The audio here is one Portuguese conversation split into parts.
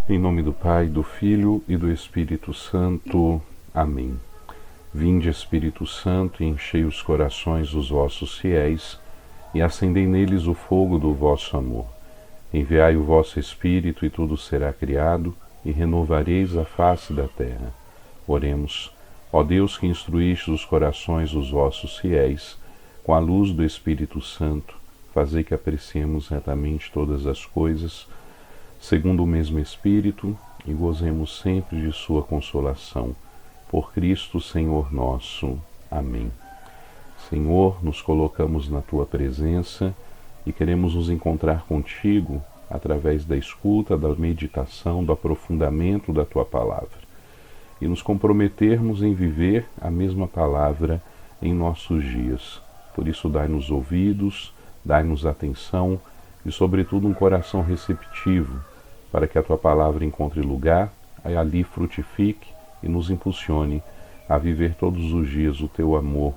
Em nome do Pai, do Filho e do Espírito Santo. Amém. Vinde, Espírito Santo, e enchei os corações dos vossos fiéis, e acendei neles o fogo do vosso amor. Enviai o vosso Espírito, e tudo será criado, e renovareis a face da terra. Oremos. Ó Deus, que instruíste os corações dos vossos fiéis, com a luz do Espírito Santo, fazei que apreciemos retamente todas as coisas, segundo o mesmo Espírito, e gozemos sempre de sua consolação. Por Cristo, Senhor nosso. Amém. Senhor, nos colocamos na Tua presença e queremos nos encontrar contigo através da escuta, da meditação, do aprofundamento da Tua Palavra. E nos comprometermos em viver a mesma Palavra em nossos dias. Por isso, dai-nos ouvidos, dai-nos atenção e, sobretudo, um coração receptivo, para que a Tua Palavra encontre lugar, ali frutifique e nos impulsione a viver todos os dias o Teu amor,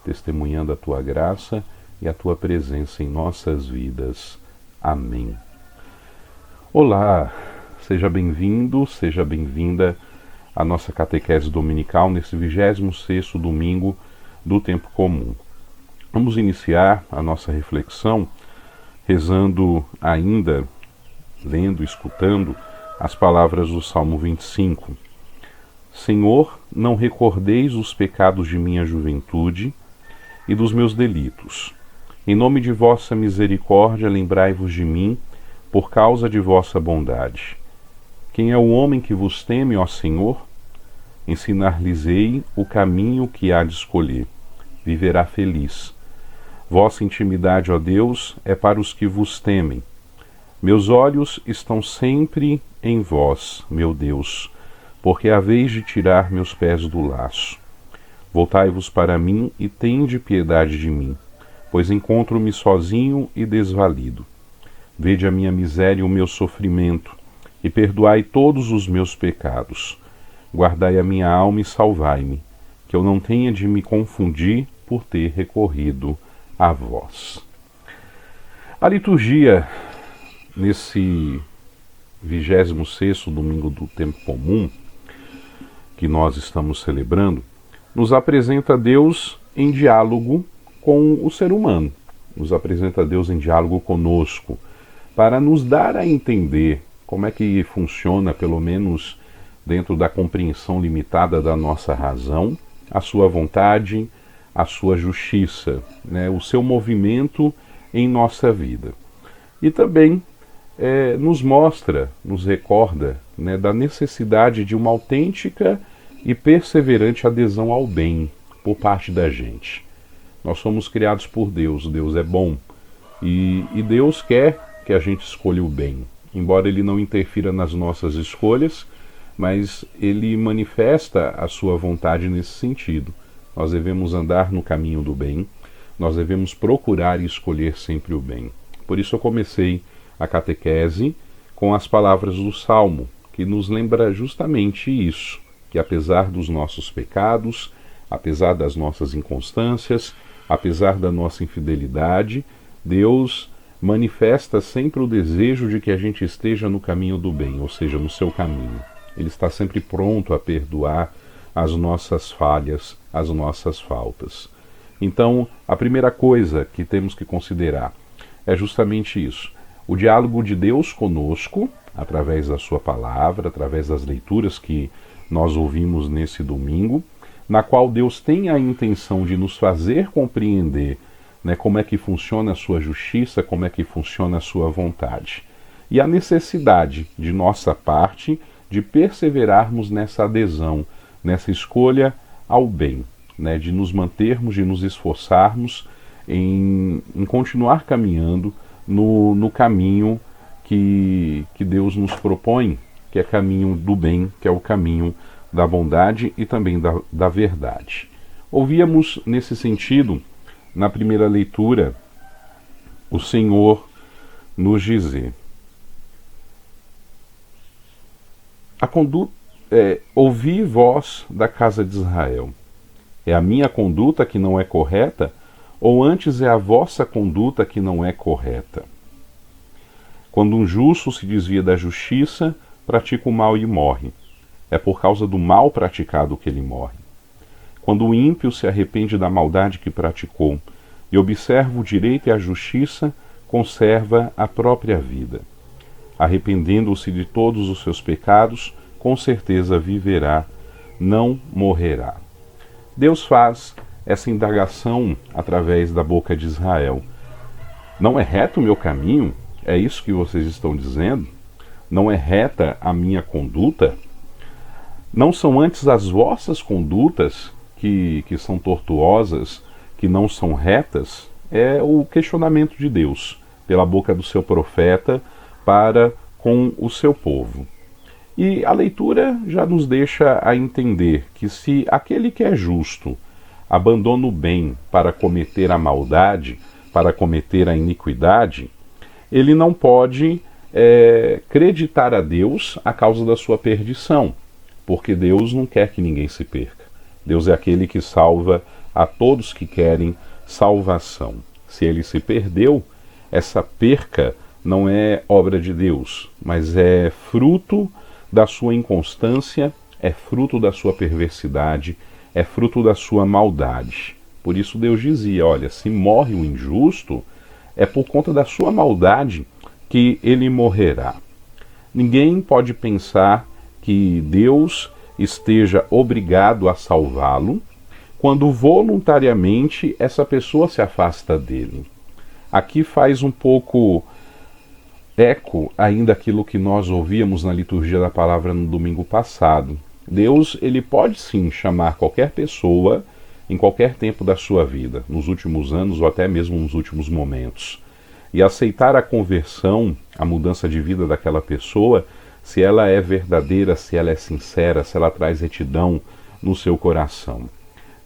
testemunhando a Tua graça e a Tua presença em nossas vidas. Amém. Olá, seja bem-vindo, seja bem-vinda à nossa catequese dominical nesse 26º domingo do tempo comum. Vamos iniciar a nossa reflexão rezando ainda, lendo, escutando as palavras do Salmo 25. Senhor, não recordeis os pecados de minha juventude e dos meus delitos. Em nome de vossa misericórdia, lembrai-vos de mim, por causa de vossa bondade. Quem é o homem que vos teme, ó Senhor? Ensinar-lhes-ei o caminho que há de escolher. Viverá feliz. Vossa intimidade, ó Deus, é para os que vos temem. Meus olhos estão sempre em vós, meu Deus, porque haveis de tirar meus pés do laço. Voltai-vos para mim e tende piedade de mim, pois encontro-me sozinho e desvalido. Vede a minha miséria e o meu sofrimento, e perdoai todos os meus pecados. Guardai a minha alma e salvai-me, que eu não tenha de me confundir por ter recorrido a vós. A liturgia, nesse 26º domingo do tempo comum, que nós estamos celebrando, nos apresenta Deus em diálogo com o ser humano, nos apresenta Deus em diálogo conosco, para nos dar a entender como é que funciona, pelo menos dentro da compreensão limitada da nossa razão, a sua vontade, a sua justiça, né, o seu movimento em nossa vida. E também nos mostra, nos recorda, né, da necessidade de uma autêntica e perseverante adesão ao bem por parte da gente. Nós somos criados por Deus, Deus é bom, e Deus quer que a gente escolha o bem, embora Ele não interfira nas nossas escolhas, mas Ele manifesta a sua vontade nesse sentido. Nós devemos andar no caminho do bem, nós devemos procurar e escolher sempre o bem. Por isso eu comecei a catequese com as palavras do Salmo, que nos lembra justamente isso, que apesar dos nossos pecados, apesar das nossas inconstâncias, apesar da nossa infidelidade, Deus manifesta sempre o desejo de que a gente esteja no caminho do bem, ou seja, no seu caminho. Ele está sempre pronto a perdoar as nossas falhas, as nossas faltas. Então, a primeira coisa que temos que considerar é justamente isso. O diálogo de Deus conosco, através da sua palavra, através das leituras que nós ouvimos nesse domingo, na qual Deus tem a intenção de nos fazer compreender, né, como é que funciona a sua justiça, como é que funciona a sua vontade. E a necessidade de nossa parte de perseverarmos nessa adesão, nessa escolha ao bem, né, de nos mantermos, de nos esforçarmos em continuar caminhando no caminho que Deus nos propõe, que é caminho do bem, que é o caminho da bondade e também da verdade. Ouvíamos nesse sentido, na primeira leitura, o Senhor nos dizer: ouvi voz da casa de Israel. É a minha conduta que não é correta, ou antes é a vossa conduta que não é correta? Quando um justo se desvia da justiça, pratica o mal e morre. É por causa do mal praticado que ele morre. Quando o ímpio se arrepende da maldade que praticou e observa o direito e a justiça, conserva a própria vida. Arrependendo-se de todos os seus pecados, com certeza viverá, não morrerá. Deus faz essa indagação através da boca de Israel. Não é reto o meu caminho? É isso que vocês estão dizendo? Não é reta a minha conduta? Não são antes as vossas condutas que são tortuosas, que não são retas? É o questionamento de Deus, pela boca do seu profeta, para com o seu povo. E a leitura já nos deixa a entender que se aquele que é justo abandona o bem para cometer a maldade, para cometer a iniquidade, ele não pode acreditar a Deus a causa da sua perdição, porque Deus não quer que ninguém se perca. Deus é aquele que salva a todos que querem salvação. Se ele se perdeu, essa perca não é obra de Deus, mas é fruto da sua inconstância, é fruto da sua perversidade, é fruto da sua maldade. Por isso Deus dizia, olha, se morre o injusto, é por conta da sua maldade que ele morrerá. Ninguém pode pensar que Deus esteja obrigado a salvá-lo quando voluntariamente essa pessoa se afasta dele. Aqui faz um pouco eco ainda aquilo que nós ouvíamos na liturgia da palavra no domingo passado. Deus, ele pode sim chamar qualquer pessoa em qualquer tempo da sua vida, nos últimos anos ou até mesmo nos últimos momentos, e aceitar a conversão, a mudança de vida daquela pessoa, se ela é verdadeira, se ela é sincera, se ela traz retidão no seu coração.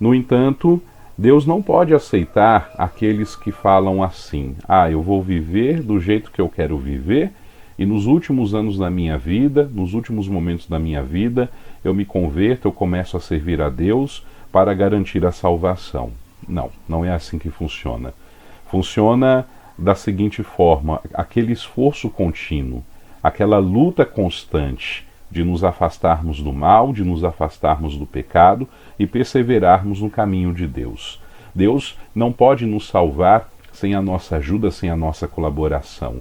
No entanto, Deus não pode aceitar aqueles que falam assim, eu vou viver do jeito que eu quero viver, e nos últimos anos da minha vida, nos últimos momentos da minha vida, eu me converto, eu começo a servir a Deus para garantir a salvação. Não, não é assim que funciona. Funciona da seguinte forma, aquele esforço contínuo, aquela luta constante de nos afastarmos do mal, de nos afastarmos do pecado e perseverarmos no caminho de Deus. Deus não pode nos salvar sem a nossa ajuda, sem a nossa colaboração.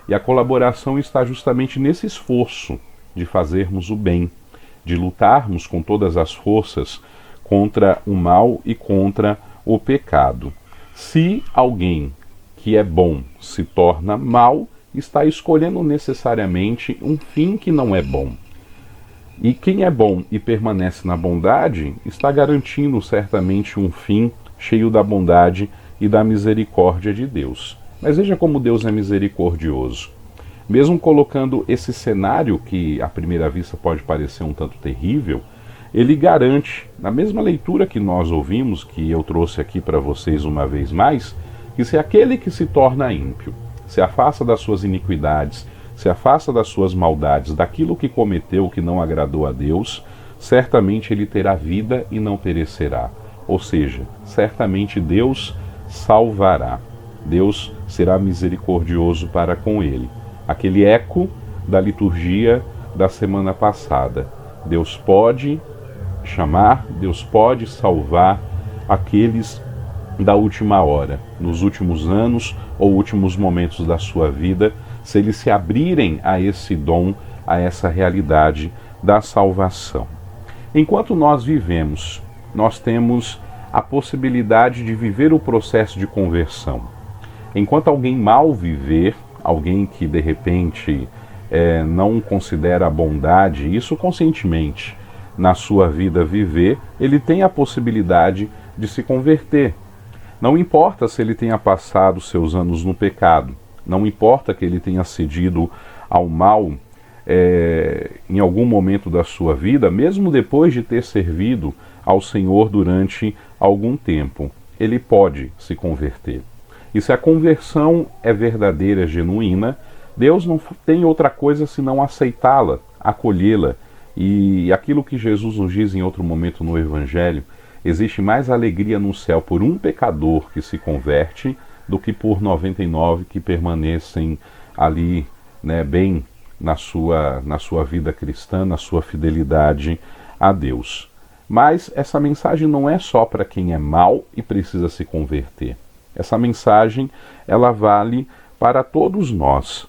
E a colaboração está justamente nesse esforço de fazermos o bem, de lutarmos com todas as forças contra o mal e contra o pecado. Se alguém que é bom se torna mal, está escolhendo necessariamente um fim que não é bom. E quem é bom e permanece na bondade, está garantindo certamente um fim cheio da bondade e da misericórdia de Deus. Mas veja como Deus é misericordioso. Mesmo colocando esse cenário, que à primeira vista pode parecer um tanto terrível, ele garante, na mesma leitura que nós ouvimos, que eu trouxe aqui para vocês uma vez mais, que se aquele que se torna ímpio, se afasta das suas iniquidades, se afasta das suas maldades, daquilo que cometeu que não agradou a Deus, certamente ele terá vida e não perecerá. Ou seja, certamente Deus salvará. Deus será misericordioso para com ele. Aquele eco da liturgia da semana passada. Deus pode chamar, Deus pode salvar aqueles da última hora, nos últimos anos ou últimos momentos da sua vida, se eles se abrirem a esse dom, a essa realidade da salvação. Enquanto nós vivemos, nós temos a possibilidade de viver o processo de conversão. Enquanto alguém mal viver, alguém que de repente não considera a bondade, isso conscientemente, na sua vida viver, ele tem a possibilidade de se converter. Não importa se ele tenha passado seus anos no pecado, não importa que ele tenha cedido ao mal em algum momento da sua vida, mesmo depois de ter servido ao Senhor durante algum tempo, ele pode se converter. E se a conversão é verdadeira, genuína, Deus não tem outra coisa senão aceitá-la, acolhê-la. E aquilo que Jesus nos diz em outro momento no Evangelho, existe mais alegria no céu por um pecador que se converte do que por 99 que permanecem ali, bem na sua vida cristã, na sua fidelidade a Deus. Mas essa mensagem não é só para quem é mau e precisa se converter. Essa mensagem, ela vale para todos nós.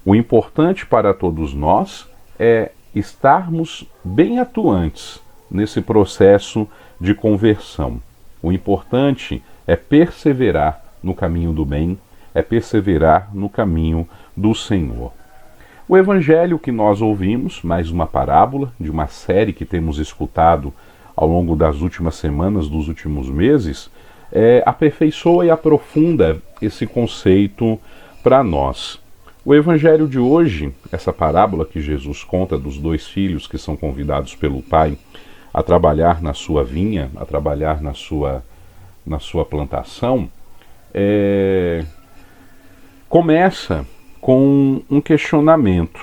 O importante para todos nós é estarmos bem atuantes nesse processo de conversão. O importante é perseverar no caminho do bem, é perseverar no caminho do Senhor. O evangelho que nós ouvimos, mais uma parábola de uma série que temos escutado ao longo das últimas semanas, dos últimos meses, aperfeiçoa e aprofunda esse conceito para nós. O evangelho de hoje, essa parábola que Jesus conta dos dois filhos que são convidados pelo pai a trabalhar na sua vinha, a trabalhar na sua plantação, começa com um questionamento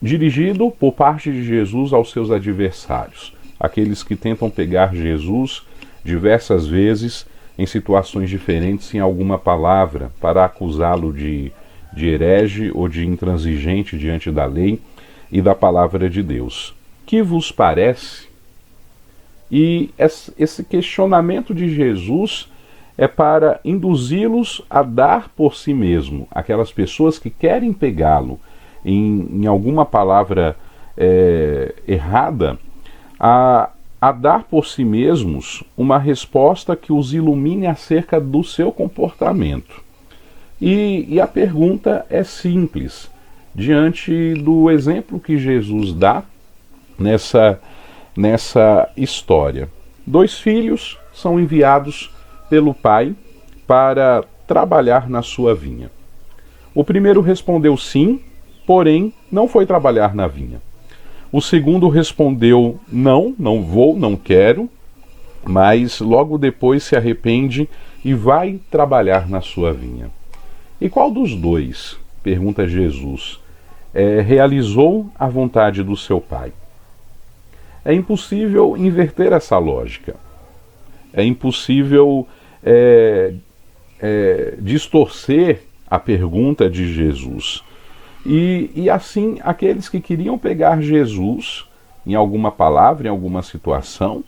dirigido por parte de Jesus aos seus adversários, aqueles que tentam pegar Jesus diversas vezes em situações diferentes em alguma palavra para acusá-lo de herege ou de intransigente diante da lei e da palavra de Deus. Que vos parece? E esse questionamento de Jesus é para induzi-los a dar por si mesmo, aquelas pessoas que querem pegá-lo em alguma palavra errada, a dar por si mesmos uma resposta que os ilumine acerca do seu comportamento. E a pergunta é simples, diante do exemplo que Jesus dá nessa história. Dois filhos são enviados pelo pai para trabalhar na sua vinha. O primeiro respondeu sim, porém não foi trabalhar na vinha. O segundo respondeu não vou, não quero, mas logo depois se arrepende e vai trabalhar na sua vinha. E qual dos dois, pergunta Jesus, realizou a vontade do seu pai? É impossível inverter essa lógica. É impossível distorcer a pergunta de Jesus. E assim, aqueles que queriam pegar Jesus em alguma palavra, em alguma situação,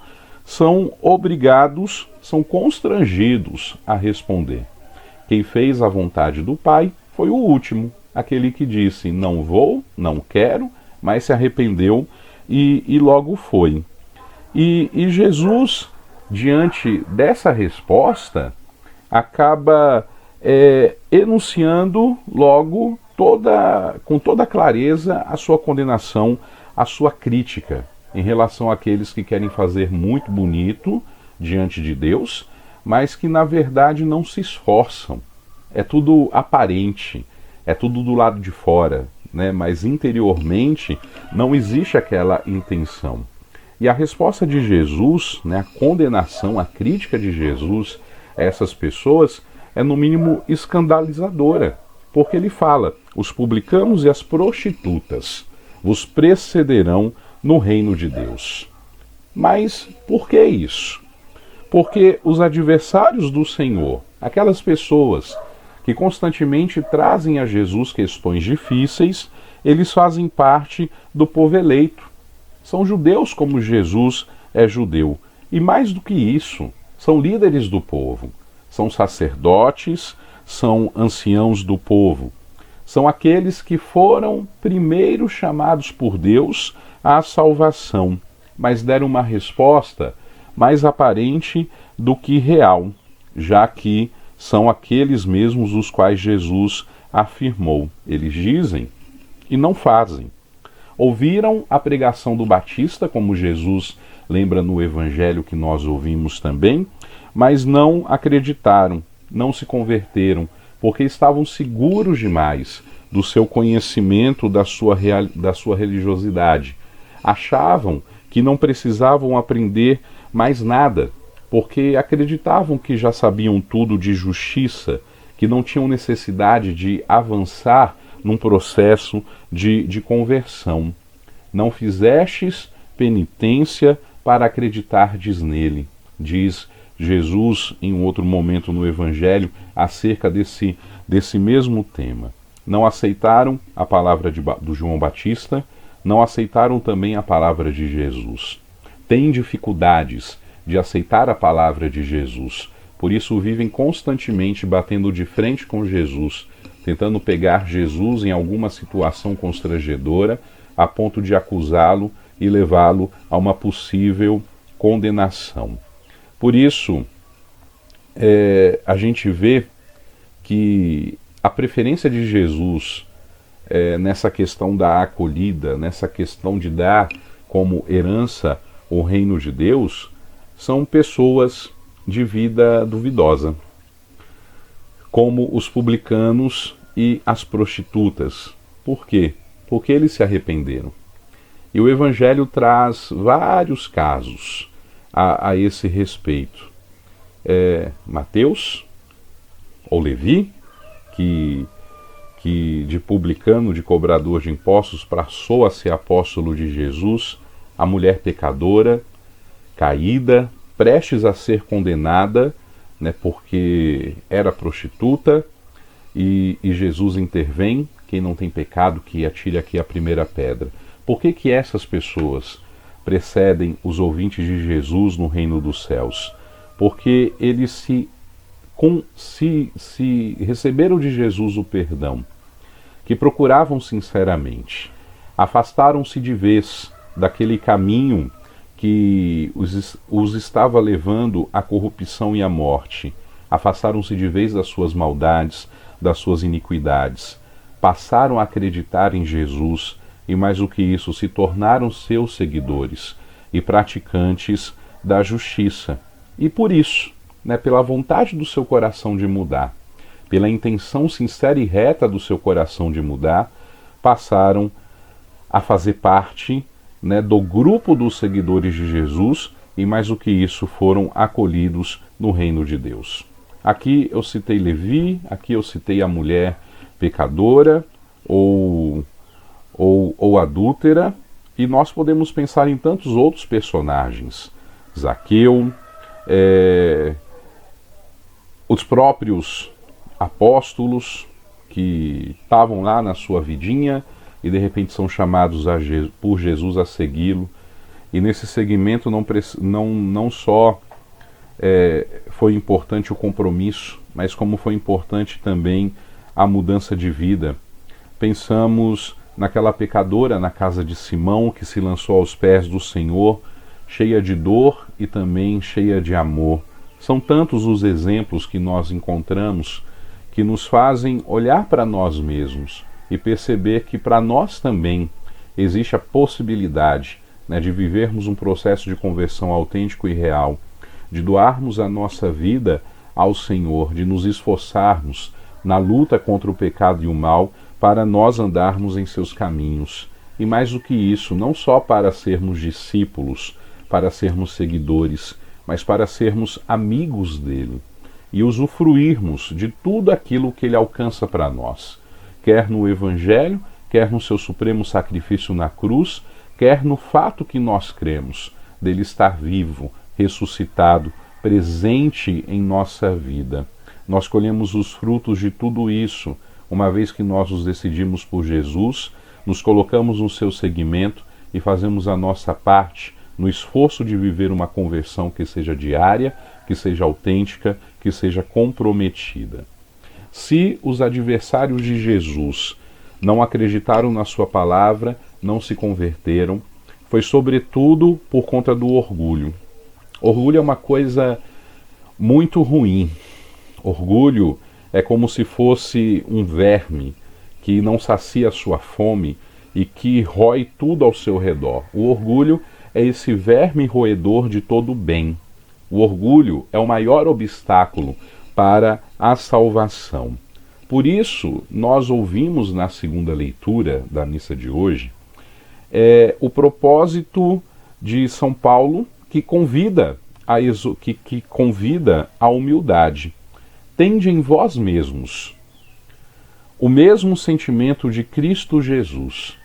são obrigados, são constrangidos a responder. Quem fez a vontade do Pai foi o último, aquele que disse não vou, não quero, mas se arrependeu e logo foi. E Jesus, diante dessa resposta, acaba enunciando logo com toda clareza a sua condenação, a sua crítica em relação àqueles que querem fazer muito bonito diante de Deus, mas que na verdade não se esforçam. É tudo aparente, é tudo do lado de fora, né? Mas interiormente não existe aquela intenção. E a resposta de Jesus, né, a condenação, a crítica de Jesus a essas pessoas é no mínimo escandalizadora, porque ele fala: os publicanos e as prostitutas vos precederão no reino de Deus. Mas por que isso? Porque os adversários do Senhor, aquelas pessoas que constantemente trazem a Jesus questões difíceis, eles fazem parte do povo eleito. São judeus como Jesus é judeu. E mais do que isso, são líderes do povo, são sacerdotes, são anciãos do povo. São aqueles que foram primeiro chamados por Deus à salvação, mas deram uma resposta mais aparente do que real, já que são aqueles mesmos os quais Jesus afirmou. Eles dizem e não fazem. Ouviram a pregação do Batista, como Jesus lembra no evangelho que nós ouvimos também, mas não acreditaram, não se converteram, porque estavam seguros demais do seu conhecimento, da sua religiosidade. Achavam que não precisavam aprender mais nada, porque acreditavam que já sabiam tudo de justiça, que não tinham necessidade de avançar num processo de conversão. Não fizestes penitência para acreditardes nele, diz Jesus em um outro momento no Evangelho acerca desse mesmo tema. não aceitaram a palavra do João Batista, não aceitaram também a palavra de Jesus. Têm dificuldades de aceitar a palavra de Jesus, por isso vivem constantemente batendo de frente com Jesus, tentando pegar Jesus em alguma situação constrangedora, a ponto de acusá-lo e levá-lo a uma possível condenação. Por isso, a gente vê que a preferência de Jesus nessa questão da acolhida, nessa questão de dar como herança o reino de Deus, são pessoas de vida duvidosa, como os publicanos e as prostitutas. Por quê? Porque eles se arrependeram. E o Evangelho traz vários casos a esse respeito. Mateus, ou Levi, que de publicano, de cobrador de impostos, passou a ser apóstolo de Jesus, a mulher pecadora, caída, prestes a ser condenada, né, porque era prostituta, e Jesus intervém. Quem não tem pecado, que atire aqui a primeira pedra. Por que essas pessoas precedem os ouvintes de Jesus no reino dos céus? Porque eles se receberam de Jesus o perdão, que procuravam sinceramente, afastaram-se de vez daquele caminho que os estava levando à corrupção e à morte, afastaram-se de vez das suas maldades, das suas iniquidades, passaram a acreditar em Jesus e, mais do que isso, se tornaram seus seguidores e praticantes da justiça. E por isso, pela vontade do seu coração de mudar, pela intenção sincera e reta do seu coração de mudar, passaram a fazer parte do grupo dos seguidores de Jesus e, mais do que isso, foram acolhidos no reino de Deus. Aqui eu citei Levi, aqui eu citei a mulher pecadora ou adúltera, e nós podemos pensar em tantos outros personagens. Zaqueu, os próprios apóstolos que estavam lá na sua vidinha e de repente são chamados por Jesus a segui-lo. E nesse segmento não só foi importante o compromisso, mas como foi importante também a mudança de vida. Pensamos naquela pecadora na casa de Simão que se lançou aos pés do Senhor, cheia de dor e também cheia de amor. São tantos os exemplos que nós encontramos que nos fazem olhar para nós mesmos e perceber que para nós também existe a possibilidade de vivermos um processo de conversão autêntico e real, de doarmos a nossa vida ao Senhor, de nos esforçarmos na luta contra o pecado e o mal para nós andarmos em seus caminhos. E mais do que isso, não só para sermos discípulos, para sermos seguidores, mas para sermos amigos dele e usufruirmos de tudo aquilo que ele alcança para nós, quer no Evangelho, quer no seu supremo sacrifício na cruz, quer no fato que nós cremos, dele estar vivo, ressuscitado, presente em nossa vida. Nós colhemos os frutos de tudo isso, uma vez que nós nos decidimos por Jesus, nos colocamos no seu seguimento e fazemos a nossa parte no esforço de viver uma conversão que seja diária, que seja autêntica, que seja comprometida. Se os adversários de Jesus não acreditaram na sua palavra, não se converteram, foi sobretudo por conta do orgulho. Orgulho é uma coisa muito ruim. Orgulho é como se fosse um verme que não sacia a sua fome e que rói tudo ao seu redor. O orgulho é esse verme roedor de todo o bem. O orgulho é o maior obstáculo para a salvação. Por isso, nós ouvimos na segunda leitura da missa de hoje o propósito de São Paulo que convida a humildade. Tende em vós mesmos o mesmo sentimento de Cristo Jesus,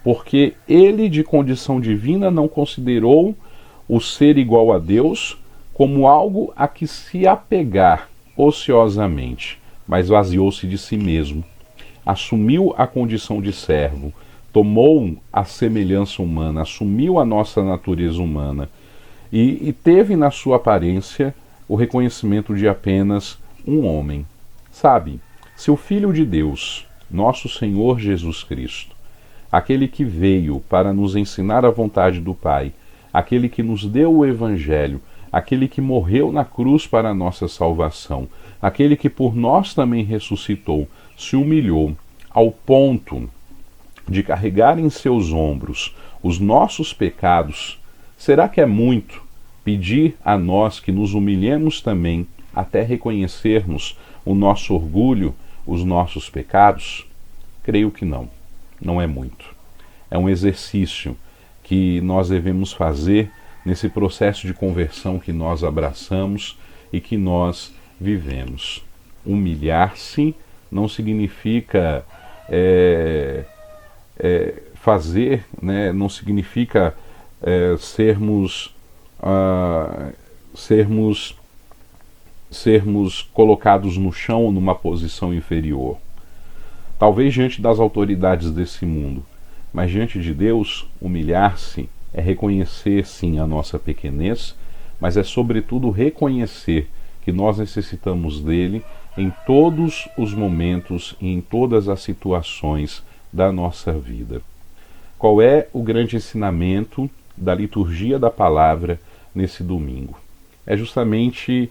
porque ele de condição divina não considerou o ser igual a Deus como algo a que se apegar ociosamente, mas vaziou-se de si mesmo. assumiu a condição de servo, tomou a semelhança humana, assumiu a nossa natureza humana e teve na sua aparência o reconhecimento de apenas um homem. Sabe, se o Filho de Deus, nosso Senhor Jesus Cristo, aquele que veio para nos ensinar a vontade do Pai, aquele que nos deu o Evangelho, aquele que morreu na cruz para a nossa salvação, aquele que por nós também ressuscitou, se humilhou ao ponto de carregar em seus ombros os nossos pecados, será que é muito pedir a nós que nos humilhemos também até reconhecermos o nosso orgulho, os nossos pecados? Creio que não, não é muito. É um exercício que nós devemos fazer nesse processo de conversão que nós abraçamos e que nós vivemos. Humilhar-se não significa fazer, né? Não significa sermos colocados no chão ou numa posição inferior. Talvez diante das autoridades desse mundo, mas diante de Deus, humilhar-se é reconhecer sim a nossa pequenez, mas é sobretudo reconhecer que nós necessitamos dele em todos os momentos e em todas as situações da nossa vida. Qual é o grande ensinamento da liturgia da palavra nesse domingo? É justamente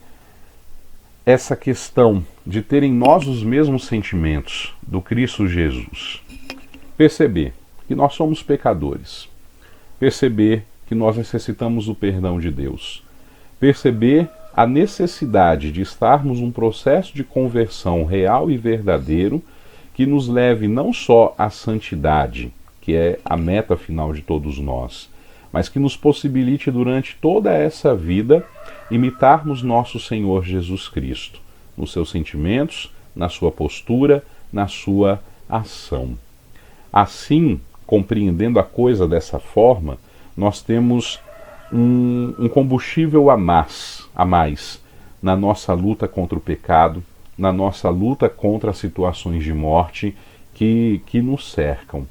essa questão de ter em nós os mesmos sentimentos do Cristo Jesus. Perceber que nós somos pecadores. Perceber que nós necessitamos do perdão de Deus. Perceber a necessidade de estarmos num processo de conversão real e verdadeiro que nos leve não só à santidade, que é a meta final de todos nós, mas que nos possibilite durante toda essa vida imitarmos nosso Senhor Jesus Cristo, nos seus sentimentos, na sua postura, na sua ação. Assim, compreendendo a coisa dessa forma, nós temos um combustível a mais na nossa luta contra o pecado, na nossa luta contra as situações de morte que nos cercam.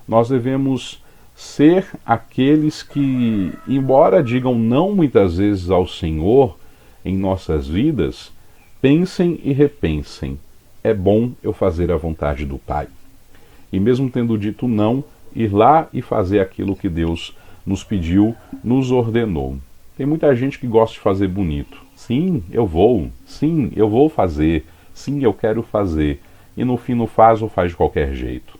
Nós devemos ser aqueles que, embora digam não muitas vezes ao Senhor em nossas vidas, pensem e repensem: é bom eu fazer a vontade do Pai. E mesmo tendo dito não, ir lá e fazer aquilo que Deus nos pediu, nos ordenou. Tem muita gente que gosta de fazer bonito. Sim, eu vou. Sim, eu vou fazer. Sim, eu quero fazer. E no fim não faz ou faz de qualquer jeito.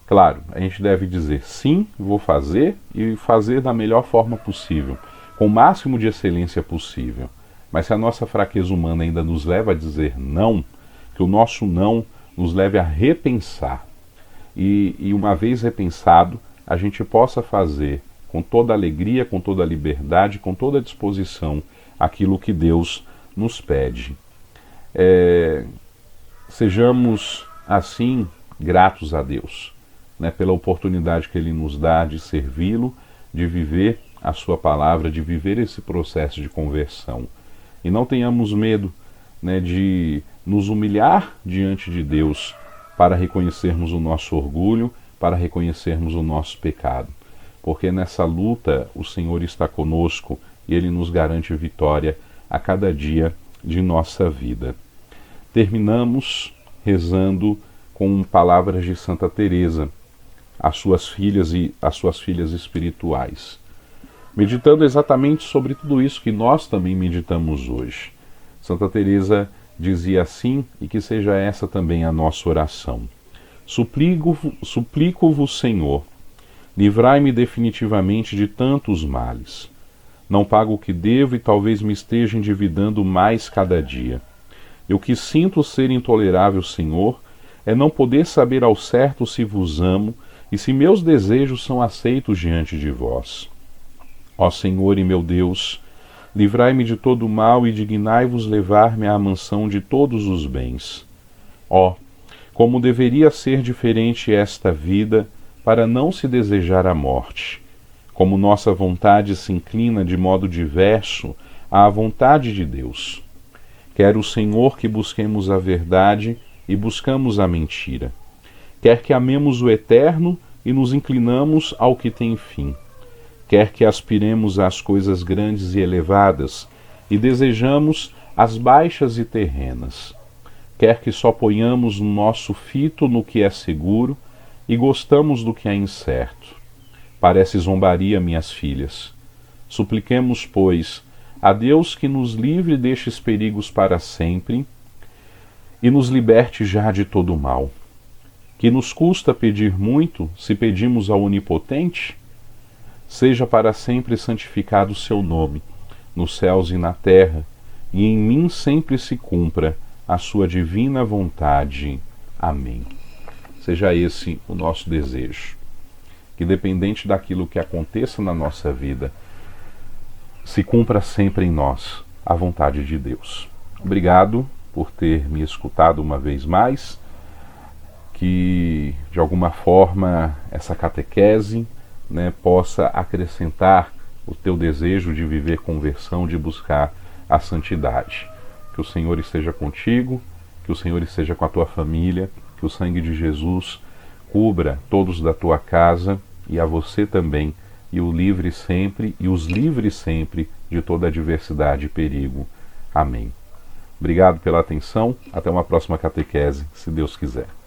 Claro, a gente deve dizer sim, vou fazer e fazer da melhor forma possível, com o máximo de excelência possível. Mas se a nossa fraqueza humana ainda nos leva a dizer não, que o nosso não nos leve a repensar. E uma vez repensado, a gente possa fazer com toda alegria, com toda liberdade, com toda disposição, aquilo que Deus nos pede. Sejamos, assim, gratos a Deus, né, pela oportunidade que Ele nos dá de servi-lo, de viver a sua palavra, de viver esse processo de conversão. E não tenhamos medo, né, de nos humilhar diante de Deus para reconhecermos o nosso orgulho, para reconhecermos o nosso pecado. Porque nessa luta o Senhor está conosco e Ele nos garante vitória a cada dia de nossa vida. Terminamos rezando com palavras de Santa Teresa, as suas filhas espirituais, meditando exatamente sobre tudo isso que nós também meditamos hoje. Santa Teresa dizia assim, e que seja essa também a nossa oração: Suplico-vos, Senhor, livrai-me definitivamente de tantos males. Não pago o que devo e talvez me esteja endividando mais cada dia. E o que sinto ser intolerável, Senhor, é não poder saber ao certo se vos amo e se meus desejos são aceitos diante de vós. Ó Senhor e meu Deus, livrai-me de todo o mal e dignai-vos levar-me à mansão de todos os bens. Ó, como deveria ser diferente esta vida para não se desejar a morte, como nossa vontade se inclina de modo diverso à vontade de Deus. Quero o Senhor que busquemos a verdade e buscamos a mentira, quer que amemos o eterno e nos inclinamos ao que tem fim, quer que aspiremos às coisas grandes e elevadas e desejamos as baixas e terrenas, quer que só ponhamos o nosso fito no que é seguro e gostamos do que é incerto. Parece zombaria, minhas filhas. Supliquemos, pois, a Deus que nos livre destes perigos para sempre e nos liberte já de todo o mal. Que nos custa pedir muito, se pedimos ao Onipotente? Seja para sempre santificado o seu nome, nos céus e na terra, e em mim sempre se cumpra a sua divina vontade. Amém. Seja esse o nosso desejo. Que, dependente daquilo que aconteça na nossa vida, se cumpra sempre em nós a vontade de Deus. Obrigado por ter me escutado uma vez mais. Que, de alguma forma, essa catequese, possa acrescentar o teu desejo de viver conversão, de buscar a santidade. Que o Senhor esteja contigo, que o Senhor esteja com a tua família, que o sangue de Jesus cubra todos da tua casa e a você também, e o livre sempre e os livre sempre de toda adversidade e perigo. Amém. Obrigado pela atenção. Até uma próxima catequese, se Deus quiser.